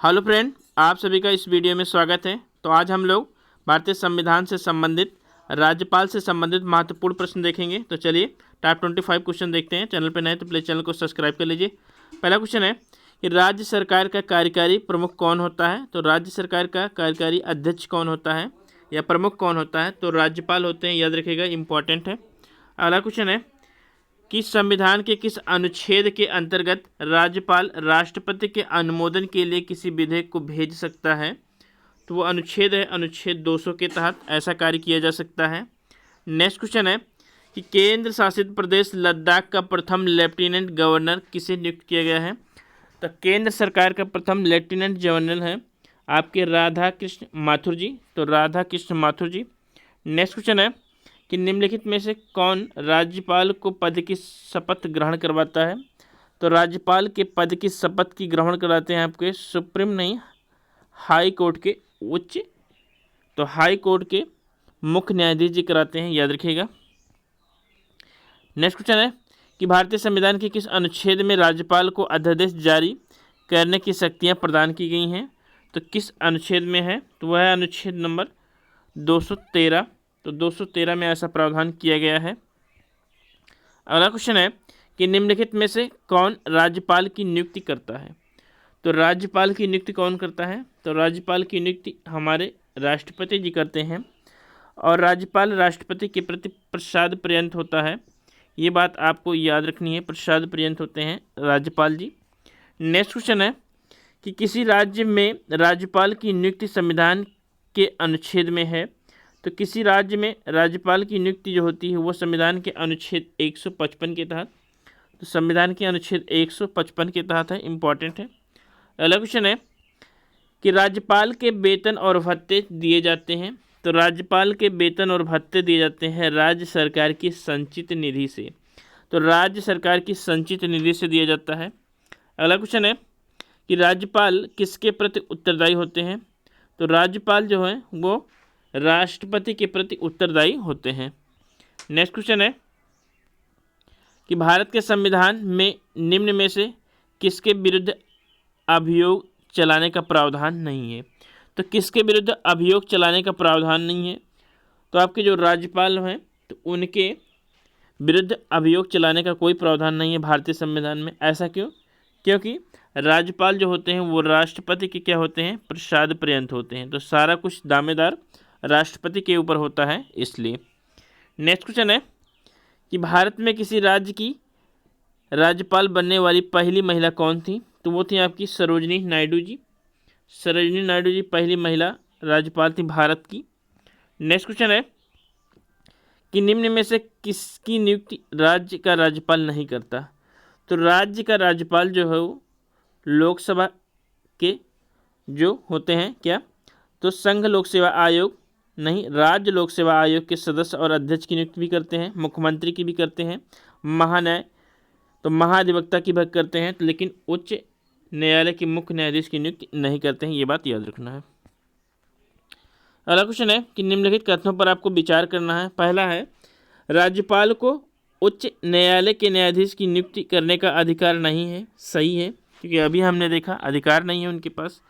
Hello friend, आप सभी का इस वीडियो में स्वागत है। तो आज हम लोग भारतीय संविधान से संबंधित राज्यपाल से संबंधित महत्वपूर्ण प्रश्न देखेंगे। तो चलिए टॉप 25 क्वेश्चन देखते हैं। चैनल पर नए तो प्लीज़ चैनल को सब्सक्राइब कर लीजिए। पहला क्वेश्चन है कि राज्य सरकार का कार्यकारी प्रमुख कौन होता है। तो राज्य सरकार का कार्यकारी अध्यक्ष कौन होता है या प्रमुख कौन होता है। तो राज्यपाल होते हैं, याद रखिएगा, इंपॉर्टेंट है। अगला क्वेश्चन है कि संविधान के किस अनुच्छेद के अंतर्गत राज्यपाल राष्ट्रपति के अनुमोदन के लिए किसी विधेयक को भेज सकता है। तो वो अनुच्छेद है अनुच्छेद 200 के तहत ऐसा कार्य किया जा सकता है। नेक्स्ट क्वेश्चन है कि केंद्र शासित प्रदेश लद्दाख का प्रथम लेफ्टिनेंट गवर्नर किसे नियुक्त किया गया है। तो केंद्र सरकार का प्रथम लेफ्टिनेंट गवर्नर है आपके राधा कृष्ण माथुर जी। तो राधा कृष्ण माथुर जी। नेक्स्ट क्वेश्चन है कि निम्नलिखित में से कौन राज्यपाल को पद की शपथ ग्रहण करवाता है। तो राज्यपाल के पद की शपथ की ग्रहण कराते हैं आपके सुप्रीम नहीं, हाई कोर्ट के उच्च, तो हाई कोर्ट के मुख्य न्यायाधीश जी कराते हैं, याद रखिएगा। नेक्स्ट क्वेश्चन है कि भारतीय संविधान के किस अनुच्छेद में राज्यपाल को अध्यादेश जारी करने की शक्तियां प्रदान की गई हैं। तो किस अनुच्छेद में है, तो वह है अनुच्छेद नंबर 213। तो 213 में ऐसा प्रावधान किया गया है। अगला क्वेश्चन है कि निम्नलिखित में से कौन राज्यपाल की नियुक्ति करता है। तो राज्यपाल की नियुक्ति कौन करता है। तो राज्यपाल की नियुक्ति हमारे राष्ट्रपति जी करते हैं और राज्यपाल राष्ट्रपति के प्रति प्रसाद पर्यंत होता है। ये बात आपको याद रखनी है, प्रसाद पर्यंत होते हैं राज्यपाल जी। नेक्स्ट क्वेश्चन है कि किसी राज्य में राज्यपाल की नियुक्ति संविधान के अनुच्छेद में है। तो किसी राज्य में राज्यपाल की नियुक्ति जो होती है वो संविधान के अनुच्छेद 155 के तहत, तो संविधान के अनुच्छेद 155 के तहत है, इम्पॉर्टेंट है। अगला क्वेश्चन है कि राज्यपाल के वेतन और भत्ते दिए जाते हैं। तो राज्यपाल के वेतन और भत्ते दिए जाते हैं राज्य सरकार की संचित निधि से। तो राज्य सरकार की संचित निधि से दिया जाता है। अगला क्वेश्चन है कि राज्यपाल किसके प्रति उत्तरदायी होते हैं। तो राज्यपाल जो है वो राष्ट्रपति के प्रति उत्तरदायी होते हैं। नेक्स्ट क्वेश्चन है कि भारत के संविधान में निम्न में से किसके विरुद्ध अभियोग चलाने का प्रावधान नहीं है। तो किसके विरुद्ध अभियोग चलाने का प्रावधान नहीं है। तो आपके जो राज्यपाल हैं तो उनके विरुद्ध अभियोग चलाने का कोई प्रावधान नहीं है भारतीय संविधान में। ऐसा क्यों? क्योंकि राज्यपाल जो होते हैं वो राष्ट्रपति के क्या होते हैं, प्रसाद पर्यंत होते हैं। तो सारा कुछ दामेदार राष्ट्रपति के ऊपर होता है, इसलिए। नेक्स्ट क्वेश्चन है कि भारत में किसी राज्य की राज्यपाल बनने वाली पहली महिला कौन थी। तो वो थी आपकी सरोजिनी नायडू जी। सरोजिनी नायडू जी पहली महिला राज्यपाल थी भारत की। नेक्स्ट क्वेश्चन है कि निम्न में से किसकी नियुक्ति राज्य का राज्यपाल नहीं करता। तो राज्य का राज्यपाल जो है वो लोकसभा के जो होते हैं क्या, तो संघ लोक सेवा आयोग नहीं, राज्य लोक सेवा आयोग के सदस्य और अध्यक्ष की नियुक्ति भी करते हैं, मुख्यमंत्री की भी करते हैं, महान्याय तो महाधिवक्ता की भी करते हैं, लेकिन उच्च न्यायालय के मुख्य न्यायाधीश की नियुक्ति नहीं करते हैं। ये बात याद रखना है। अगला क्वेश्चन है कि निम्नलिखित कथनों पर आपको विचार करना है। पहला है राज्यपाल को उच्च न्यायालय के न्यायाधीश की नियुक्ति करने का अधिकार नहीं है। सही है, क्योंकि अभी हमने देखा अधिकार नहीं है उनके पास।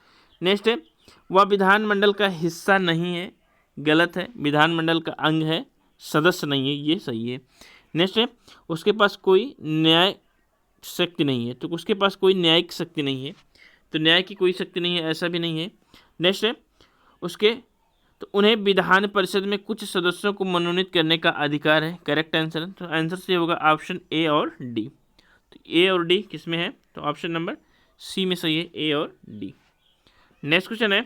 नेक्स्ट है वह विधानमंडल का हिस्सा नहीं है। गलत है, विधानमंडल का अंग है, सदस्य नहीं है, ये सही है। नेक्स्ट है उसके पास कोई न्याय शक्ति नहीं है। तो उसके पास कोई न्यायिक शक्ति नहीं है, तो न्याय की कोई शक्ति नहीं है, ऐसा भी नहीं है। नेक्स्ट है उसके तो उन्हें विधान परिषद में कुछ सदस्यों को मनोनीत करने का अधिकार है। करेक्ट आंसर है, तो आंसर से होगा ऑप्शन ए और डी। तो ए और डी किस में है, तो ऑप्शन नंबर सी में सही है, ए और डी। नेक्स्ट क्वेश्चन है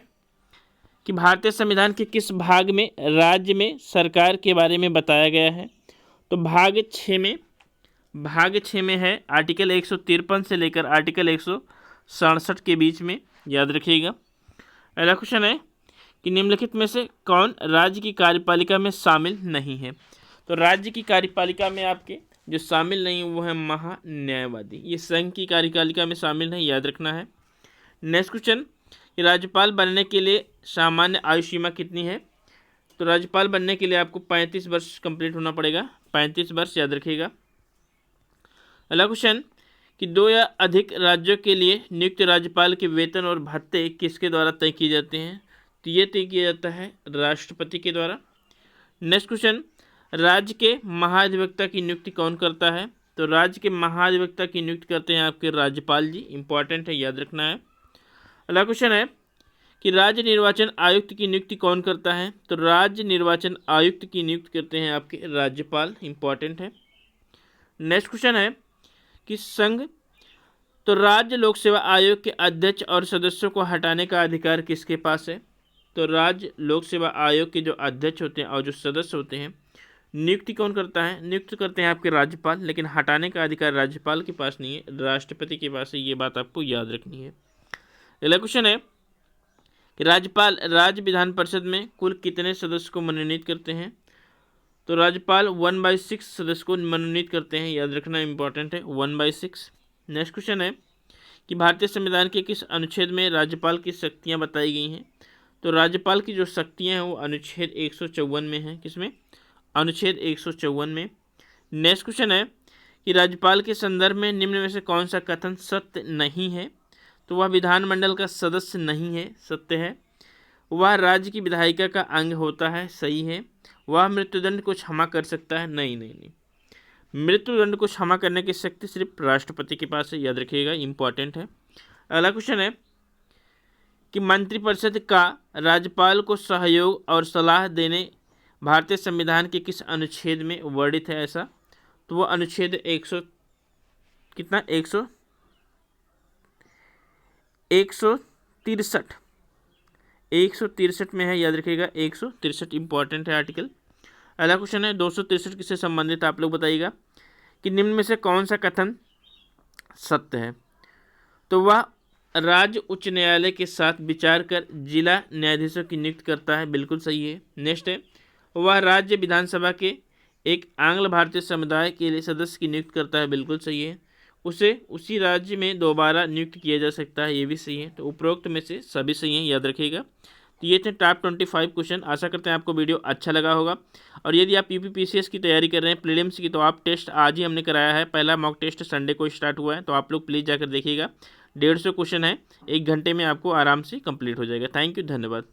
कि भारतीय संविधान के किस भाग में राज्य में सरकार के बारे में बताया गया है। तो भाग 6 में है आर्टिकल 153 से लेकर आर्टिकल 167 के बीच में, याद रखिएगा। अगला क्वेश्चन है कि निम्नलिखित में से कौन राज्य की कार्यपालिका में शामिल नहीं है। तो राज्य की कार्यपालिका में आपके जो शामिल नहीं है वो है महान्यायवादी, ये संघ की कार्यपालिका में शामिल है, याद रखना है। नेक्स्ट क्वेश्चन कि राज्यपाल बनने के लिए सामान्य आयु सीमा कितनी है। तो राज्यपाल बनने के लिए आपको 35 वर्ष कंप्लीट होना पड़ेगा, 35 वर्ष, याद रखिएगा। अगला क्वेश्चन कि 2 या अधिक राज्यों के लिए नियुक्त राज्यपाल के वेतन और भत्ते किसके द्वारा तय किए जाते हैं? तो ये तय किया जाता है राष्ट्रपति के द्वारा। नेक्स्ट क्वेश्चन, राज्य के महाधिवक्ता की नियुक्ति कौन करता है? तो राज्य के महाधिवक्ता की नियुक्ति करते हैं आपके राज्यपाल जी। इंपॉर्टेंट है, याद रखना है। अगला क्वेश्चन है कि राज्य निर्वाचन आयुक्त की नियुक्ति कौन करता है? तो राज्य निर्वाचन आयुक्त की नियुक्ति करते हैं आपके राज्यपाल। इंपॉर्टेंट है। नेक्स्ट क्वेश्चन है कि तो राज्य लोक सेवा आयोग के अध्यक्ष और सदस्यों को हटाने का अधिकार किसके पास है? तो राज्य लोक सेवा आयोग के जो अध्यक्ष होते हैं और जो सदस्य होते हैं, नियुक्ति कौन करता है? नियुक्त करते हैं आपके राज्यपाल, लेकिन हटाने का अधिकार राज्यपाल के पास नहीं है, राष्ट्रपति के पास है। ये बात आपको याद रखनी है। अगला क्वेश्चन है कि राज्यपाल राज्य विधान परिषद में कुल कितने सदस्य को मनोनीत करते हैं? तो राज्यपाल 1/6 सदस्य को मनोनीत करते हैं। याद रखना इंपॉर्टेंट है, 1/6। नेक्स्ट क्वेश्चन है कि भारतीय संविधान के किस अनुच्छेद में राज्यपाल की शक्तियां बताई गई हैं? तो राज्यपाल की जो शक्तियां हैं वो अनुच्छेद 154 में हैं। किसमें? अनुच्छेद 154 में। नेक्स्ट क्वेश्चन है कि राज्यपाल के संदर्भ में निम्न में से कौन सा कथन सत्य नहीं है? तो वह विधानमंडल का सदस्य नहीं है, सत्य है। वह राज्य की विधायिका का अंग होता है, सही है। वह मृत्युदंड को क्षमा कर सकता है, नहीं। मृत्युदंड को क्षमा करने की शक्ति सिर्फ राष्ट्रपति के पास है, याद रखिएगा, इंपॉर्टेंट है। अगला क्वेश्चन है कि मंत्रिपरिषद का राज्यपाल को सहयोग और सलाह देने भारतीय संविधान के किस अनुच्छेद में वर्णित है ऐसा? तो वह अनुच्छेद 163 में है, याद रखिएगा, 163 इंपॉर्टेंट है आर्टिकल। अगला क्वेश्चन है 263 किससे संबंधित आप लोग बताइएगा कि निम्न में से कौन सा कथन सत्य है? तो वह राज्य उच्च न्यायालय के साथ विचार कर जिला न्यायाधीशों की नियुक्ति करता है, बिल्कुल सही है। नेक्स्ट है वह राज्य विधानसभा के एक आंग्ल भारतीय समुदाय के लिए सदस्य की नियुक्ति करता है, बिल्कुल सही है। उसे उसी राज्य में दोबारा नियुक्त किया जा सकता है, ये भी सही है। तो उपरोक्त में से सभी सही हैं, याद रखिएगा। तो ये थे टॉप 25 क्वेश्चन। आशा करते हैं आपको वीडियो अच्छा लगा होगा। और यदि आप यूपीपीसीएस की तैयारी कर रहे हैं प्रीलिम्स की, तो आप टेस्ट आज ही हमने कराया है। पहला मॉक टेस्ट संडे को स्टार्ट हुआ है, तो आप लोग प्लीज़ जाकर देखिएगा। 150 क्वेश्चन है, 1 घंटे में आपको आराम से कंप्लीट हो जाएगा। थैंक यू, धन्यवाद।